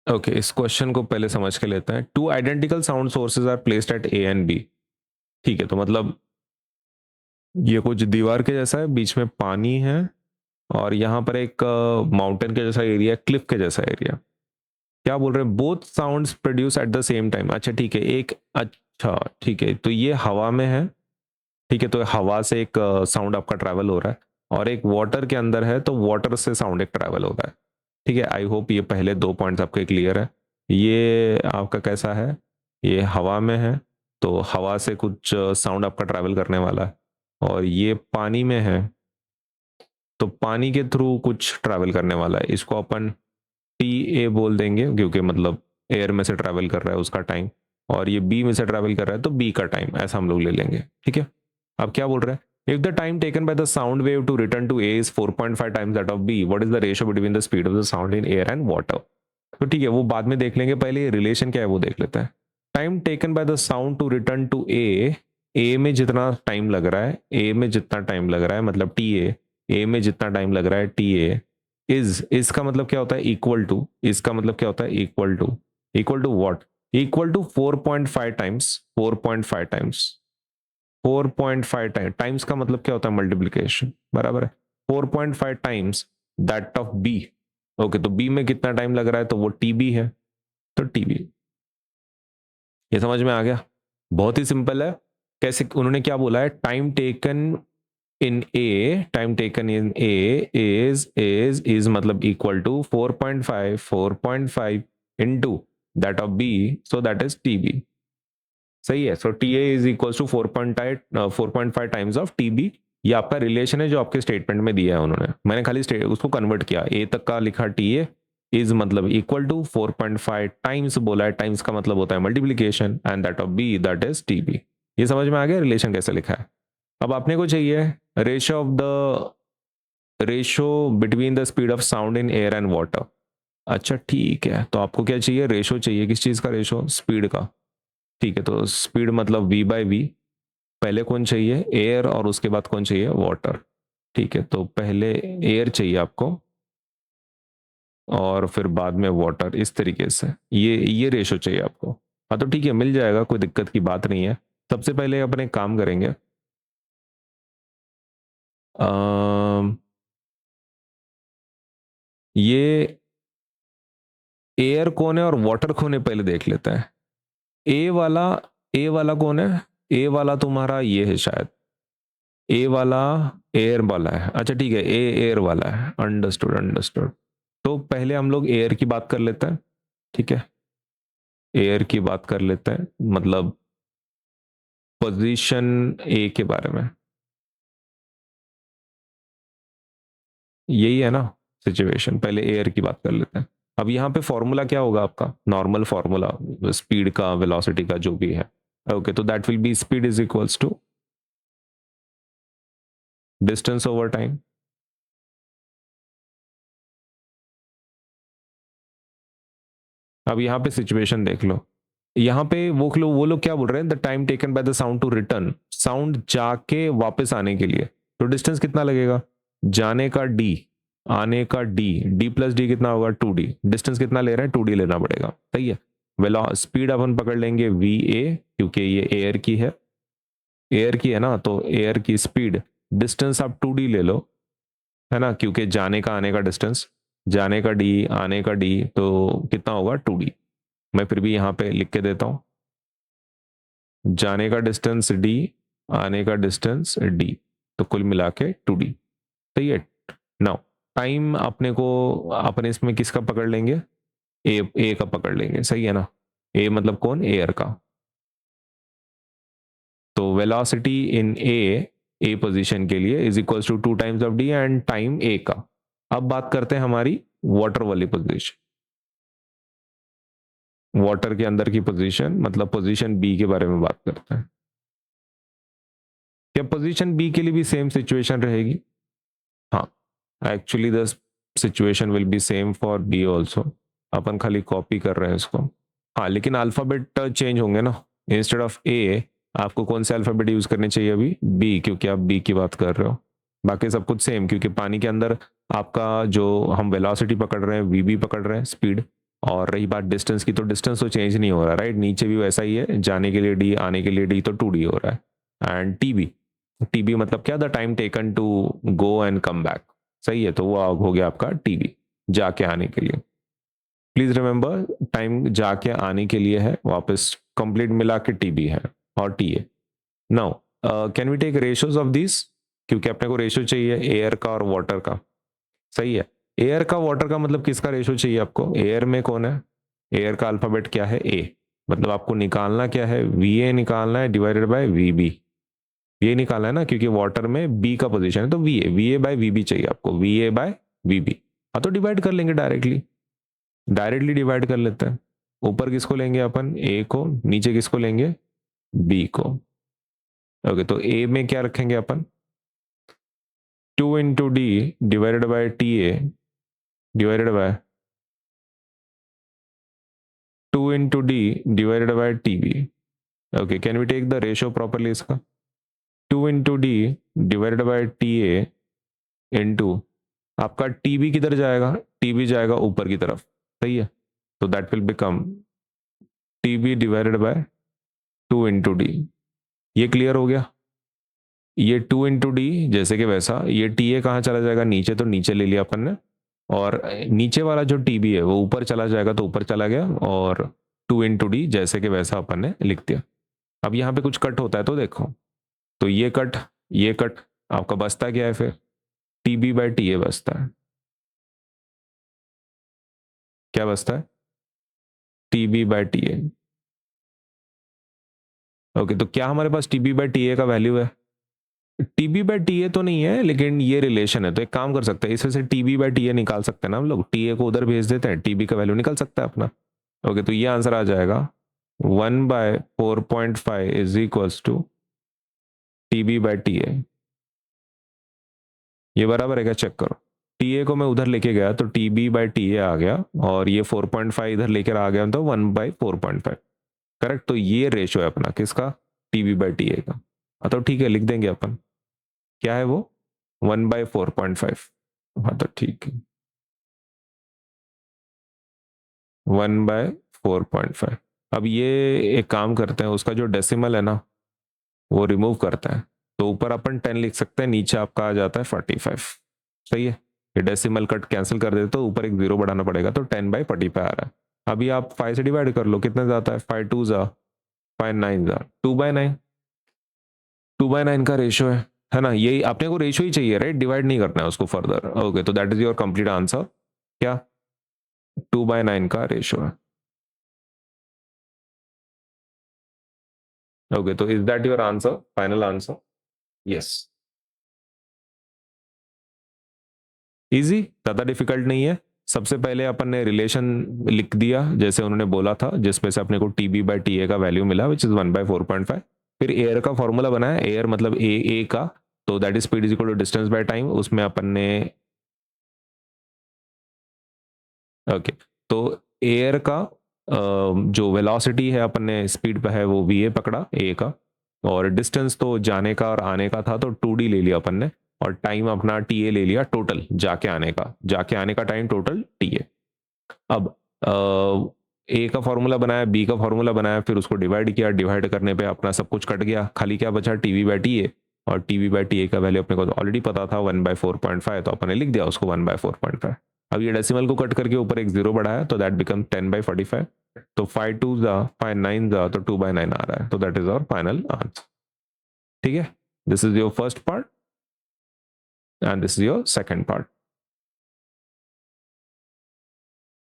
Okay, इस question को पहले समझ के लेते हैं। Two identical sound sources are placed at A and B. ठीक है, तो मतलब ये कुछ दीवार के जैसा है, बीच में पानी है, और यहाँ पर एक माउंटेन के जैसा एरिया, क्लिफ के जैसा एरिया। क्या बोल रहे हैं? Both sounds produce at the same time. अच्छा ठीक है, अच्छा ठीक है, तो ये हवा में है। ठीक है, तो हवा से एक साउंड आपका ट्रैवल हो रहा है, और एक वाटर के अंदर है, तो वाटर से साउंड एक ट्रैवल हो रहा है। ठीक है, आई होप ये पहले 2 पॉइंट्स आपके क्लियर है। ये आपका कैसा है? ये हवा में है, तो हवा से कुछ साउंड आपका ट्रैवल करने वाला है, और ये पानी में है, तो पानी के थ्रू कुछ ट्रैवल करने वाला है। इसको अपन टी ए बोल देंगे, क्योंकि मतलब एयर में से ट्रैवल कर रहा है उसका टाइम, और ये बी में से ट्रैवल कर रहा है तो बी का टाइम, ऐसा हम लोग ले लेंगे। ठीक है, अब क्या बोल रहे हैं? If the time taken by the sound wave to return to A is 4.5 times that of B, what is the ratio between the speed of the sound in air and water? तो ठीक है, वो बाद में देख लेंगे, पहले relation क्या है वो देख लेते हैं। Time taken by the sound to return to A में जितना टाइम लग रहा है, ए में जितना टाइम लग रहा है मतलब टी ए में जितना टाइम लग रहा है टी ए, इज इसका मतलब क्या होता है? इक्वल टू, इसका मतलब क्या होता है? Equal to what? Equal to 4.5 times, 4.5 times, 4.5 times का मतलब क्या होता है? मल्टीप्लीकेशन, बराबर है। 4.5 times that of B. Okay, तो बी में कितना टाइम लग रहा है? तो वो टीबी है, तो टीबी। ये समझ में आ गया? बहुत ही सिंपल है। कैसे उन्होंने क्या बोला है? Time taken in A, time taken in A is मतलब equal to 4.5 into that of B, so that is TB. सही है, so T A is equal to 4.5 times of TB. ये आपका रिलेशन है जो आपके स्टेटमेंट में दिया है उन्होंने, मैंने खाली उसको कन्वर्ट किया, ए तक का लिखा टी ए इज मतलब इक्वल टू 4.5 टाइम्स बोला है, टाइम्स का मतलब होता है multiplication, and that of B that is TB. ये समझ में आ गया रिलेशन कैसे लिखा है? अब आपने को चाहिए ratio of the ratio between the speed of sound in air and water. अच्छा ठीक है, तो आपको क्या चाहिए? रेशो चाहिए, किस चीज का रेशो? स्पीड का। ठीक है, तो स्पीड मतलब v बाई वी। पहले कौन चाहिए? एयर, और उसके बाद कौन चाहिए? वाटर। ठीक है, तो पहले एयर चाहिए आपको, और फिर बाद में वाटर, इस तरीके से ये रेशो चाहिए आपको। हाँ तो ठीक है, मिल जाएगा, कोई दिक्कत की बात नहीं है। सबसे पहले अपने काम करेंगे, ये एयर कौन है और वाटर कौन है पहले देख लेते हैं। ए वाला, ए वाला कौन है? ए वाला तुम्हारा ये है शायद, ए वाला एयर वाला है। अच्छा ठीक है, ए एयर वाला है, अंडरस्टूड अंडरस्टूड। तो पहले हम लोग एयर की बात कर लेते हैं। ठीक है, एयर की बात कर लेते हैं, मतलब पोजीशन ए के बारे में। यही है ना सिचुएशन? पहले एयर की बात कर लेते हैं। अब यहाँ पे फॉर्मूला क्या होगा आपका? नॉर्मल फॉर्मूला, स्पीड का, वेलोसिटी का, जो भी है। ओके, तो that will be speed is equals to distance over time. अब यहाँ पे सिचुएशन देख लो, यहाँ पे वो लोग क्या बोल रहे हैं? The time taken by the sound to return, sound जाके वापस आने के लिए, तो डिस्टेंस कितना लगेगा? जाने का डी, आने का डी, डी प्लस डी कितना होगा? 2d। डिस्टेंस कितना ले रहे हैं? 2d लेना पड़ेगा। सही है, वेलो स्पीड अपन पकड़ लेंगे वी ए, क्योंकि ये एयर की है, एयर की है ना, तो एयर की स्पीड। डिस्टेंस आप 2d ले लो, है ना, क्योंकि जाने का आने का डिस्टेंस, जाने का डी आने का डी, तो कितना होगा? 2d। मैं फिर भी यहाँ पे लिख के देता हूँ, जाने का डिस्टेंस डी, आने का डिस्टेंस डी, तो कुल मिला के 2d। सही है। नाउ टाइम अपने को, अपने इसमें किसका पकड़ लेंगे? ए का पकड़ लेंगे, सही है ना? ए मतलब कौन? एयर का। तो वेलोसिटी इन ए पोजीशन के लिए is equals to 2 times of D and time A का। अब बात करते हैं हमारी वाटर वाली पोजीशन, वाटर के अंदर की पोजीशन, मतलब पोजीशन बी के बारे में बात करते हैं। क्या पोजीशन बी के लिए भी सेम सिचुएशन रहेगी? हाँ, actually the situation will be same for B also, अपन खाली कॉपी कर रहे हैं इसको। हाँ, लेकिन अल्फाबेट चेंज होंगे ना, इंस्टेड ऑफ ए आपको कौन से अल्फाबेट यूज करने चाहिए अभी? बी, क्योंकि आप बी की बात कर रहे हो। बाकी सब कुछ सेम, क्योंकि पानी के अंदर आपका जो हम वेलोसिटी पकड़ रहे हैं वी भी पकड़ रहे हैं, स्पीड, और रही बात डिस्टेंस की, तो डिस्टेंस तो चेंज नहीं हो रहा, राइट, नीचे भी वैसा ही है, जाने के लिए डी, आने के लिए डी, तो 2d हो रहा है। एंड टीबी, टीबी मतलब क्या, the time taken to go and come back, सही है, तो वो हो गया आपका टीबी, जाके आने के लिए। प्लीज रिमेंबर, टाइम जाके आने के लिए है, वापस कंप्लीट मिला के टीबी है और T A. Now can we take ratios of this, क्योंकि अपने को रेशियो चाहिए एयर का और वाटर का, सही है। एयर का वाटर का मतलब किसका रेशियो चाहिए आपको, एयर में कौन है, एयर का अल्फाबेट क्या है, ए, मतलब आपको निकालना क्या है, वी ए निकालना है डिवाइडेड बाय वी बी, ये निकालना है ना, क्योंकि वाटर में बी का पोजीशन है, तो V A by V B चाहिए आपको, V A by V B. हाँ तो डिवाइड कर लेंगे डायरेक्टली, डायरेक्टली डिवाइड कर लेते हैं। ऊपर किसको लेंगे अपन, ए को, नीचे किसको लेंगे, बी को। ओके, तो ए में क्या रखेंगे अपन, 2 into D divided by T A divided by 2 into D divided by T B. Okay, can we take the ratio properly इसका, 2 into D divided by T A into आपका टी बी किधर जाएगा, T B जाएगा ऊपर की तरफ, सही है, तो that will become T B divided by 2 into D. ये क्लियर हो गया, ये 2 इंटू डी जैसे कि वैसा, ये टी ए कहाँ चला जाएगा, नीचे, तो नीचे ले लिया अपन ने, और नीचे वाला जो टी बी है वो ऊपर चला जाएगा, तो ऊपर चला गया, और 2 इंटू डी जैसे कि वैसा अपन ने लिख दिया। अब यहाँ पे कुछ कट होता है तो देखो, तो ये कट आपका बचता क्या है फिर, T B by T A बचता है, क्या बचता है, T B by T A. Okay, तो क्या हमारे पास T B by T A का वैल्यू है, T B by T A तो नहीं है, लेकिन ये रिलेशन है, तो एक काम कर सकते हैं, इसमें से T B by T A निकाल सकते हैं ना हम लोग, टी ए को उधर भेज देते हैं, टी बी का वैल्यू निकल सकता है अपना। ओके, तो ये आंसर आ जाएगा 1/4.5 is equals to T B by T A. ये बराबर है क्या, चेक करो, टी ए को मैं उधर लेके गया तो T B by T A आ गया, और ये 4.5 इधर लेकर आ गया, तो 1/4.5, करेक्ट। तो ये रेशो है अपना किसका, T B by T A का। तो ठीक है, लिख देंगे अपन, क्या है वो, 1/4.5। हाँ तो ठीक है, 1/4.5। अब ये एक काम करते हैं, उसका जो डेसिमल है ना वो रिमूव करते हैं, तो ऊपर अपन 10 लिख सकते हैं, नीचे आपका आ जाता है 45, सही है। ये डेसिमल कट कैंसिल कर देते तो ऊपर एक जीरो बढ़ाना पड़ेगा, तो 10/45 आ रहा है। अभी आप 5 से डिवाइड कर लो, कितने जाता है, 5 2 जा 5 9 जा 2/9, 2/9 का रेशियो है ना, यही अपने को रेशियो ही चाहिए, राइट, डिवाइड नहीं करना है उसको फर्दर। ओके, तो that is your complete answer, क्या 2/9 का रेशियो है। ओके, तो is that your answer, final answer, yes. Easy, ज्यादा डिफिकल्ट नहीं है। सबसे पहले अपन ने रिलेशन लिख दिया जैसे उन्होंने बोला था, जिसमें से अपने को T B by T A का वैल्यू मिला विच इज 1/4.5। फिर एयर का फॉर्मूला बनाया, एयर मतलब ए का, तो that is speed is equal to distance by time, उसमें अपन ने ओके, तो एयर का जो वेलोसिटी है अपन ने स्पीड पे है वो वी ए पकड़ा ए का, और डिस्टेंस तो जाने का और आने का था तो 2d ले लिया अपन ने, और टाइम अपना टी ए ले लिया टोटल, जाके आने का टाइम टोटल टी ए। अब ए का फॉर्मूला बनाया, बी का फॉर्मूला बनाया, फिर उसको डिवाइड किया, डिवाइड करने पे अपना सब कुछ कट गया, खाली क्या बचा, T V by T A, और T V by T A का वैल्यू अपने को ऑलरेडी पता था 1/4.5, तो अपन ने लिख दिया उसको 1/4.5। अब ये डेसिमल को कट करके ऊपर एक जीरो बढ़ाया, तो दैट बिकम 10/45, तो 5 2 जा 5 9 जा, तो 2/9 आ रहा है, तो that is our final answer. ठीक है, this is your first part and this is your second part.